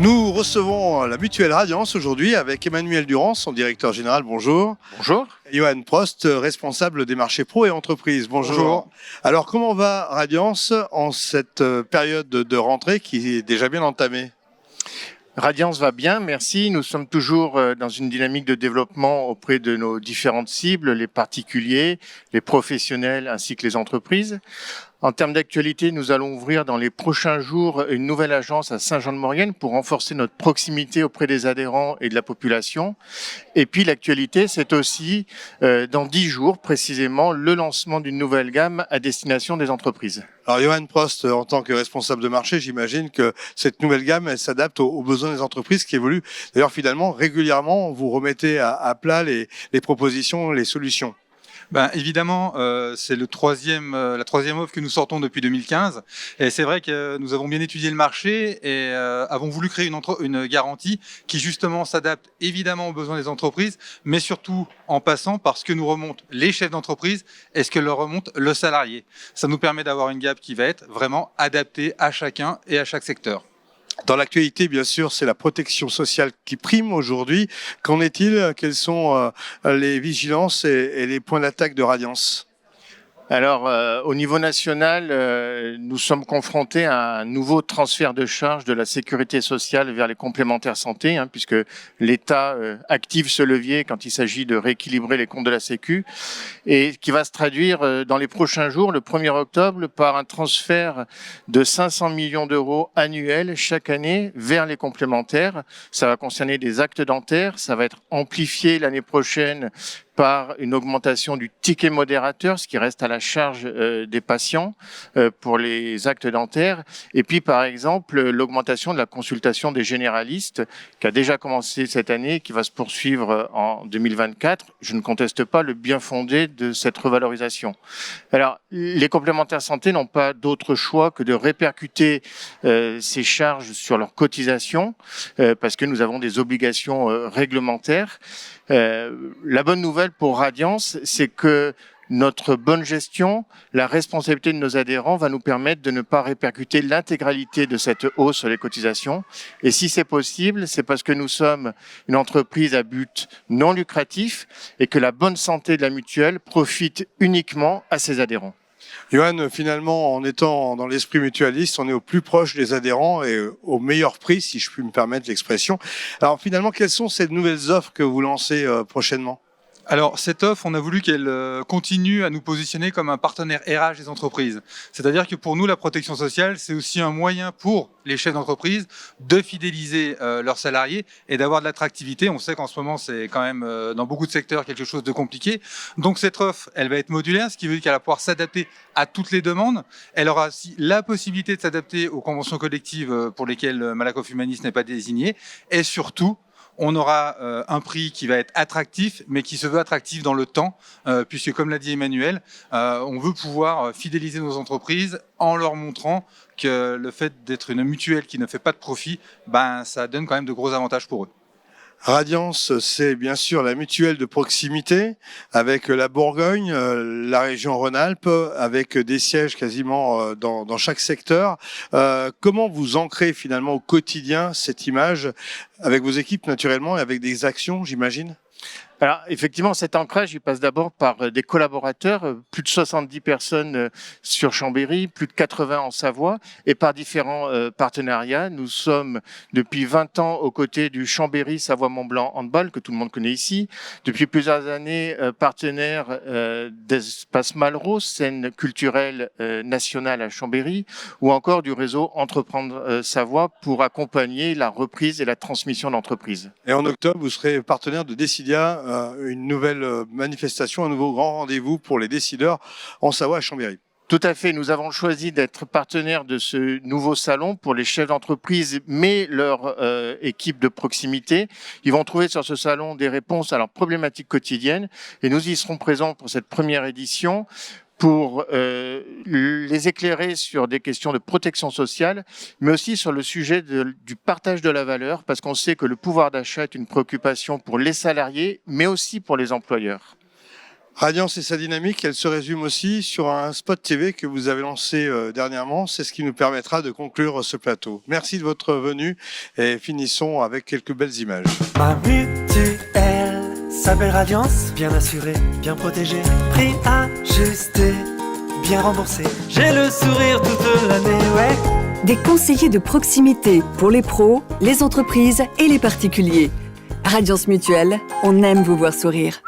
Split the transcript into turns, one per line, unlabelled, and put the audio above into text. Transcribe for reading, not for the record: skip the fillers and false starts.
Nous recevons la mutuelle Radiance aujourd'hui avec Emmanuel Durand, son directeur général. Bonjour.
Bonjour.
Et Johan Prost, responsable des marchés pro et entreprises. Bonjour.
Bonjour.
Alors, comment va Radiance en cette période de rentrée qui est déjà bien entamée ?
Radiance va bien, merci. Nous sommes toujours dans une dynamique de développement auprès de nos différentes cibles, les particuliers, les professionnels ainsi que les entreprises. En termes d'actualité, nous allons ouvrir dans les prochains jours une nouvelle agence à Saint-Jean-de-Maurienne pour renforcer notre proximité auprès des adhérents et de la population. Et puis l'actualité, c'est aussi dans 10 jours précisément le lancement d'une nouvelle gamme à destination des entreprises.
Alors Johan Prost, en tant que responsable de marché, j'imagine que cette nouvelle gamme, elle s'adapte aux besoins des entreprises qui évoluent. D'ailleurs, finalement, régulièrement, vous remettez à plat les propositions, les solutions.
Évidemment, c'est la troisième offre que nous sortons depuis 2015. Et c'est vrai que nous avons bien étudié le marché et avons voulu créer une garantie qui justement s'adapte évidemment aux besoins des entreprises, mais surtout en passant par ce que nous remontent les chefs d'entreprise et ce que leur remonte le salarié. Ça nous permet d'avoir une gamme qui va être vraiment adaptée à chacun et à chaque secteur.
Dans l'actualité, bien sûr, c'est la protection sociale qui prime aujourd'hui. Qu'en est-il ? Quelles sont les vigilances et les points d'attaque de Radiance ?
Alors, au niveau national, nous sommes confrontés à un nouveau transfert de charges de la sécurité sociale vers les complémentaires santé, puisque l'État active ce levier quand il s'agit de rééquilibrer les comptes de la Sécu, et qui va se traduire dans les prochains jours, le 1er octobre, par un transfert de 500 millions d'euros annuels chaque année vers les complémentaires. Ça va concerner des actes dentaires, ça va être amplifié l'année prochaine par une augmentation du ticket modérateur, ce qui reste à la charge des patients pour les actes dentaires. Et puis, par exemple, l'augmentation de la consultation des généralistes, qui a déjà commencé cette année et qui va se poursuivre en 2024. Je ne conteste pas le bien fondé de cette revalorisation. Alors, les complémentaires santé n'ont pas d'autre choix que de répercuter ces charges sur leurs cotisations, parce que nous avons des obligations réglementaires. La bonne nouvelle pour Radiance, c'est que notre bonne gestion, la responsabilité de nos adhérents va nous permettre de ne pas répercuter l'intégralité de cette hausse sur les cotisations. Et si c'est possible, c'est parce que nous sommes une entreprise à but non lucratif et que la bonne santé de la mutuelle profite uniquement à ses adhérents.
Johan, finalement, en étant dans l'esprit mutualiste, on est au plus proche des adhérents et au meilleur prix, si je puis me permettre l'expression. Alors finalement, quelles sont ces nouvelles offres que vous lancez prochainement ?
Alors, cette offre, on a voulu qu'elle continue à nous positionner comme un partenaire RH des entreprises. C'est-à-dire que pour nous, la protection sociale, c'est aussi un moyen pour les chefs d'entreprise de fidéliser leurs salariés et d'avoir de l'attractivité. On sait qu'en ce moment, c'est quand même dans beaucoup de secteurs quelque chose de compliqué. Donc, cette offre, elle va être modulaire, ce qui veut dire qu'elle va pouvoir s'adapter à toutes les demandes. Elle aura aussi la possibilité de s'adapter aux conventions collectives pour lesquelles Malakoff Humanis n'est pas désigné. Et surtout, on aura un prix qui va être attractif, mais qui se veut attractif dans le temps, puisque comme l'a dit Emmanuel, on veut pouvoir fidéliser nos entreprises en leur montrant que le fait d'être une mutuelle qui ne fait pas de profit, ça donne quand même de gros avantages pour eux.
Radiance, c'est bien sûr la mutuelle de proximité avec la Bourgogne, la région Rhône-Alpes, avec des sièges quasiment dans chaque secteur. Comment vous ancrez finalement au quotidien cette image avec vos équipes naturellement et avec des actions, j'imagine ?
Alors, effectivement, cet ancrage, il passe d'abord par des collaborateurs, plus de 70 personnes sur Chambéry, plus de 80 en Savoie, et par différents partenariats. Nous sommes depuis 20 ans aux côtés du Chambéry Savoie-Mont-Blanc Handball, que tout le monde connaît ici. Depuis plusieurs années, partenaire d'Espace Malraux, scène culturelle nationale à Chambéry, ou encore du réseau Entreprendre Savoie pour accompagner la reprise et la transmission d'entreprises.
Et en octobre, vous serez partenaire de Decidia, une nouvelle manifestation, un nouveau grand rendez-vous pour les décideurs en Savoie à Chambéry.
Tout à fait. Nous avons choisi d'être partenaire de ce nouveau salon pour les chefs d'entreprise, mais leur équipe de proximité. Ils vont trouver sur ce salon des réponses à leurs problématiques quotidiennes et nous y serons présents pour cette première édition pour les éclairer sur des questions de protection sociale, mais aussi sur le sujet du partage de la valeur, parce qu'on sait que le pouvoir d'achat est une préoccupation pour les salariés, mais aussi pour les employeurs.
Radiance et sa dynamique, elle se résume aussi sur un spot TV que vous avez lancé dernièrement. C'est ce qui nous permettra de conclure ce plateau. Merci de votre venue et finissons avec quelques belles images.
Ma mutuelle s'appelle Radiance, bien assurée, bien protégée, prix ajusté, bien remboursé. J'ai le sourire toute l'année, ouais.
Des conseillers de proximité pour les pros, les entreprises et les particuliers. Radiance Mutuelle, on aime vous voir sourire.